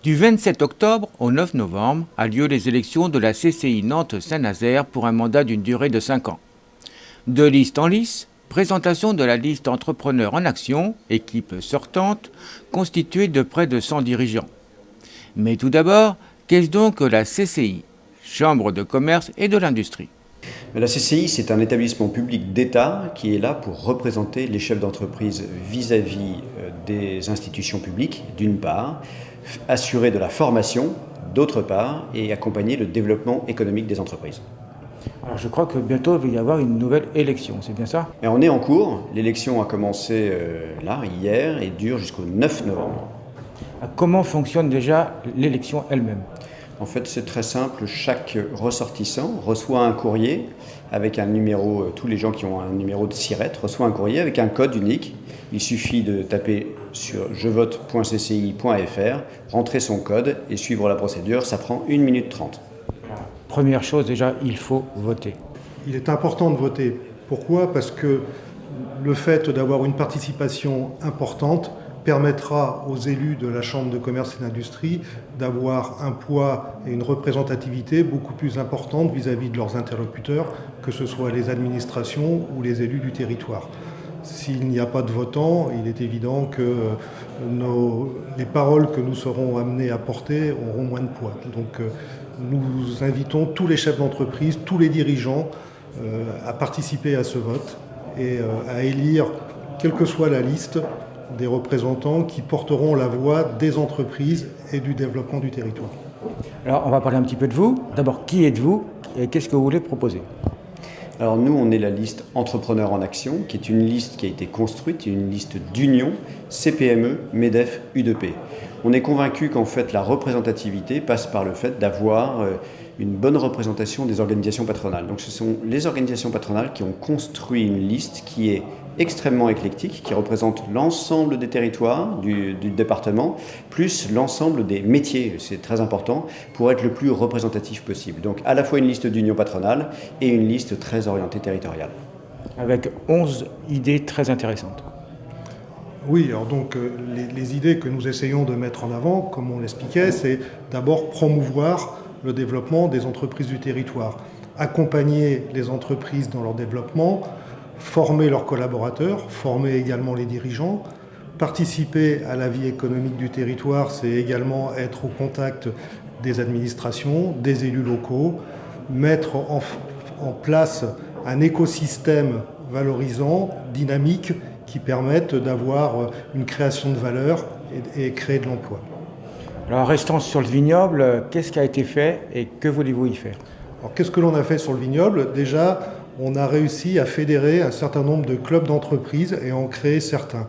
Du 27 octobre au 9 novembre a lieu les élections de la CCI Nantes-Saint-Nazaire pour un mandat d'une durée de 5 ans. De liste en liste, présentation de la liste Entrepreneurs en Action, équipe sortante, constituée de près de 100 dirigeants. Mais tout d'abord, qu'est-ce donc que la CCI, Chambre de commerce et de l'industrie? La CCI, c'est un établissement public d'État qui est là pour représenter les chefs d'entreprise vis-à-vis des institutions publiques, d'une part, assurer de la formation, d'autre part, et accompagner le développement économique des entreprises. Alors je crois que bientôt il va y avoir une nouvelle élection, c'est bien ça? Et on est en cours, l'élection a commencé hier, et dure jusqu'au 9 novembre. Comment fonctionne déjà l'élection elle-même? En fait, c'est très simple. Chaque ressortissant reçoit un courrier avec un numéro, tous les gens qui ont un numéro de SIRET reçoivent un courrier avec un code unique. Il suffit de taper sur jevote.cci.fr, rentrer son code et suivre la procédure. Ça prend 1 minute 30. Première chose déjà, il faut voter. Il est important de voter. Pourquoi? Parce que le fait d'avoir une participation importante permettra aux élus de la Chambre de commerce et d'industrie d'avoir un poids et une représentativité beaucoup plus importante vis-à-vis de leurs interlocuteurs, que ce soit les administrations ou les élus du territoire. S'il n'y a pas de votants, il est évident que les paroles que nous serons amenés à porter auront moins de poids. Donc nous invitons tous les chefs d'entreprise, tous les dirigeants à participer à ce vote et à élire, quelle que soit la liste, des représentants qui porteront la voix des entreprises et du développement du territoire. Alors on va parler un petit peu de vous. D'abord, qui êtes-vous et qu'est-ce que vous voulez proposer? Alors nous, on est la liste Entrepreneurs en Action, qui est une liste qui a été construite, une liste d'union CPME, MEDEF, U2P. On est convaincu qu'en fait la représentativité passe par le fait d'avoir une bonne représentation des organisations patronales. Donc ce sont les organisations patronales qui ont construit une liste qui est extrêmement éclectique, qui représente l'ensemble des territoires du département, plus l'ensemble des métiers, c'est très important, pour être le plus représentatif possible. Donc à la fois une liste d'union patronale et une liste très orientée territoriale. Avec 11 idées très intéressantes. Oui, alors donc les idées que nous essayons de mettre en avant, comme on l'expliquait, c'est d'abord promouvoir le développement des entreprises du territoire, accompagner les entreprises dans leur développement, former leurs collaborateurs, former également les dirigeants, participer à la vie économique du territoire, c'est également être au contact des administrations, des élus locaux, mettre en place un écosystème valorisant, dynamique, qui permette d'avoir une création de valeur et créer de l'emploi. Alors restons sur le vignoble, qu'est-ce qui a été fait et que voulez-vous y faire? Alors qu'est-ce que l'on a fait sur le vignoble? Déjà, on a réussi à fédérer un certain nombre de clubs d'entreprises et en créer certains.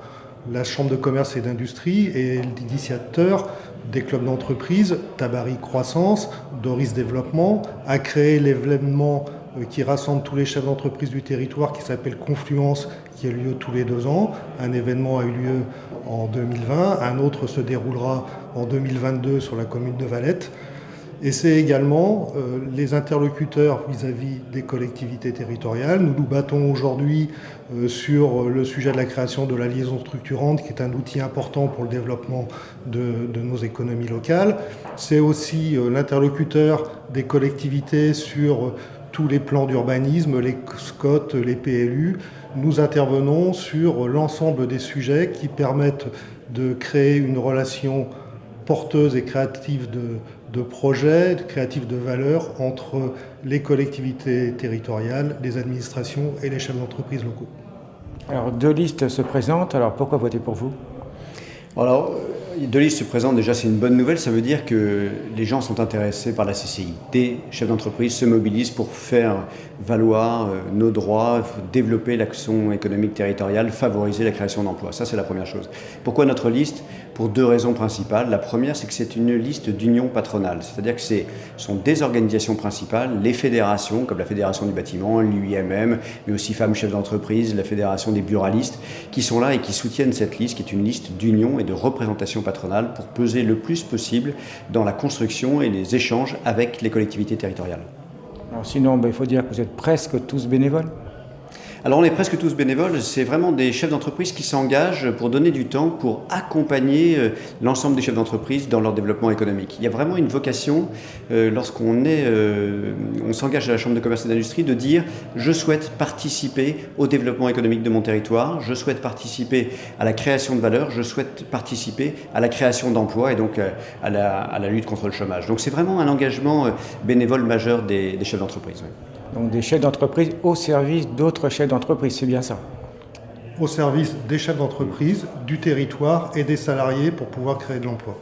La Chambre de commerce et d'industrie est l'initiateur des clubs d'entreprise. Tabary Croissance, Doris Développement, a créé l'événement qui rassemble tous les chefs d'entreprise du territoire qui s'appelle Confluence, qui a lieu tous les 2 ans. Un événement a eu lieu en 2020, un autre se déroulera en 2022 sur la commune de Valette. Et c'est également les interlocuteurs vis-à-vis des collectivités territoriales. Nous nous battons aujourd'hui sur le sujet de la création de la liaison structurante, qui est un outil important pour le développement de nos économies locales. C'est aussi l'interlocuteur des collectivités sur tous les plans d'urbanisme, les SCOT, les PLU. Nous intervenons sur l'ensemble des sujets qui permettent de créer une relation porteuse et créative de projets, créative de valeurs entre les collectivités territoriales, les administrations et les chefs d'entreprise locaux. Alors 2 listes se présentent, alors pourquoi voter pour vous? Alors, 2 listes se présentent, déjà c'est une bonne nouvelle, ça veut dire que les gens sont intéressés par la CCI. Des chefs d'entreprise se mobilisent pour faire valoir nos droits, développer l'action économique territoriale, favoriser la création d'emplois. Ça c'est la première chose. Pourquoi notre liste? Pour 2 raisons principales. La première, c'est que c'est une liste d'union patronale, c'est-à-dire que ce sont des organisations principales, les fédérations, comme la Fédération du bâtiment, l'UIMM, mais aussi Femmes Chefs d'entreprise, la Fédération des buralistes, qui sont là et qui soutiennent cette liste, qui est une liste d'union et de représentation patronale pour peser le plus possible dans la construction et les échanges avec les collectivités territoriales. Alors sinon, il faut dire que vous êtes presque tous bénévoles. Alors on est presque tous bénévoles, c'est vraiment des chefs d'entreprise qui s'engagent pour donner du temps, pour accompagner l'ensemble des chefs d'entreprise dans leur développement économique. Il y a vraiment une vocation, lorsqu'on on s'engage à la Chambre de commerce et d'industrie, de dire « je souhaite participer au développement économique de mon territoire, je souhaite participer à la création de valeur, je souhaite participer à la création d'emplois et donc à la lutte contre le chômage ». Donc c'est vraiment un engagement bénévole majeur des chefs d'entreprise. Oui. Donc des chefs d'entreprise au service d'autres chefs d'entreprise, c'est bien ça? Au service des chefs d'entreprise, du territoire et des salariés pour pouvoir créer de l'emploi.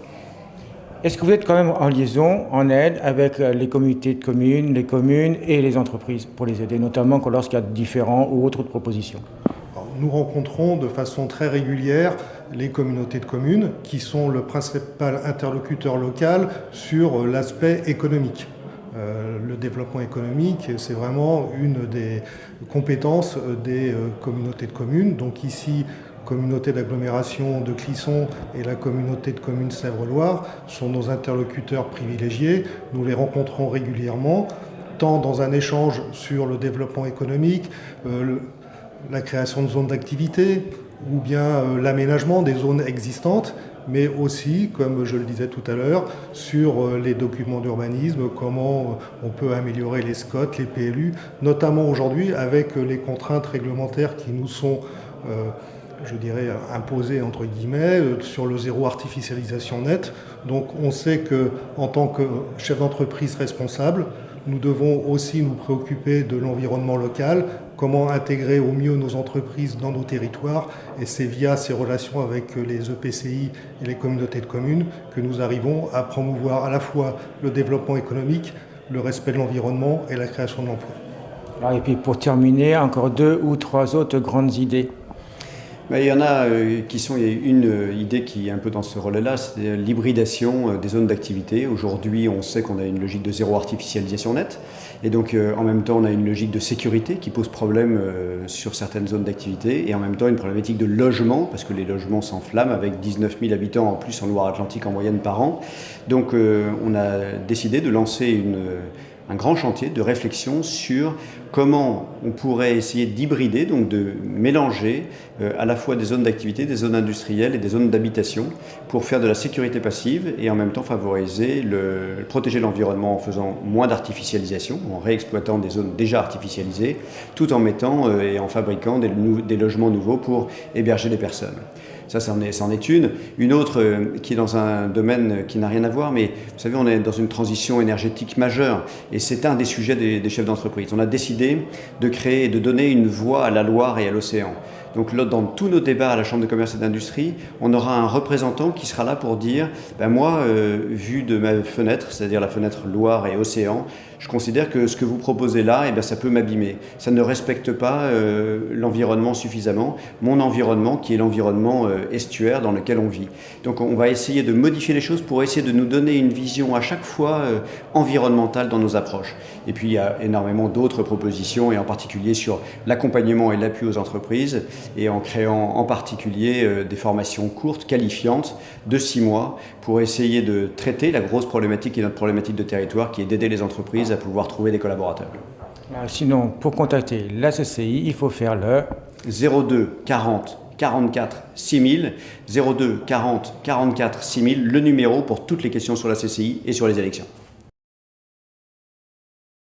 Est-ce que vous êtes quand même en liaison, en aide avec les communautés de communes, les communes et les entreprises pour les aider, notamment lorsqu'il y a différents ou autres propositions? Alors, nous rencontrons de façon très régulière les communautés de communes qui sont le principal interlocuteur local sur l'aspect économique. Le développement économique, c'est vraiment une des compétences des communautés de communes. Donc ici, communauté d'agglomération de Clisson et la communauté de communes Sèvres-Loire sont nos interlocuteurs privilégiés. Nous les rencontrons régulièrement, tant dans un échange sur le développement économique, la création de zones d'activité ou bien l'aménagement des zones existantes, mais aussi, comme je le disais tout à l'heure, sur les documents d'urbanisme, comment on peut améliorer les SCOT, les PLU, notamment aujourd'hui avec les contraintes réglementaires qui nous sont, je dirais, imposées entre guillemets, sur le zéro artificialisation nette. Donc on sait qu'en tant que chef d'entreprise responsable, nous devons aussi nous préoccuper de l'environnement local, comment intégrer au mieux nos entreprises dans nos territoires. Et c'est via ces relations avec les EPCI et les communautés de communes que nous arrivons à promouvoir à la fois le développement économique, le respect de l'environnement et la création d'emplois. Et puis pour terminer, encore 2 ou 3 autres grandes idées. Il y en a qui sont, il y a une idée qui est un peu dans ce relais-là, c'est l'hybridation des zones d'activité. Aujourd'hui, on sait qu'on a une logique de zéro artificialisation nette, et donc en même temps, on a une logique de sécurité qui pose problème sur certaines zones d'activité, et en même temps une problématique de logement, parce que les logements s'enflamment avec 19 000 habitants en plus en Loire-Atlantique en moyenne par an. Donc on a décidé de lancer un grand chantier de réflexion sur comment on pourrait essayer d'hybrider, donc de mélanger à la fois des zones d'activité, des zones industrielles et des zones d'habitation pour faire de la sécurité passive et en même temps favoriser, protéger l'environnement en faisant moins d'artificialisation, en réexploitant des zones déjà artificialisées, tout en mettant et en fabriquant des logements nouveaux pour héberger des personnes. Ça, c'en est une. Une autre qui est dans un domaine qui n'a rien à voir, mais vous savez, on est dans une transition énergétique majeure et c'est un des sujets des chefs d'entreprise. On a décidé de créer et de donner une voix à la Loire et à l'océan. Donc là, dans tous nos débats à la Chambre de commerce et d'industrie, on aura un représentant qui sera là pour dire moi, vu de ma fenêtre, c'est-à-dire la fenêtre Loire et Océan, je considère que ce que vous proposez là, ça peut m'abîmer. Ça ne respecte pas l'environnement suffisamment, mon environnement qui est l'environnement estuaire dans lequel on vit. Donc on va essayer de modifier les choses pour essayer de nous donner une vision à chaque fois environnementale dans nos approches. Et puis il y a énormément d'autres propositions, et en particulier sur l'accompagnement et l'appui aux entreprises, et en créant en particulier des formations courtes, qualifiantes, de 6 mois, pour essayer de traiter la grosse problématique qui est notre problématique de territoire, qui est d'aider les entreprises à pouvoir trouver des collaborateurs. Sinon, pour contacter la CCI, il faut faire le 02 40 44 6000, 02 40 44 6000, le numéro pour toutes les questions sur la CCI et sur les élections.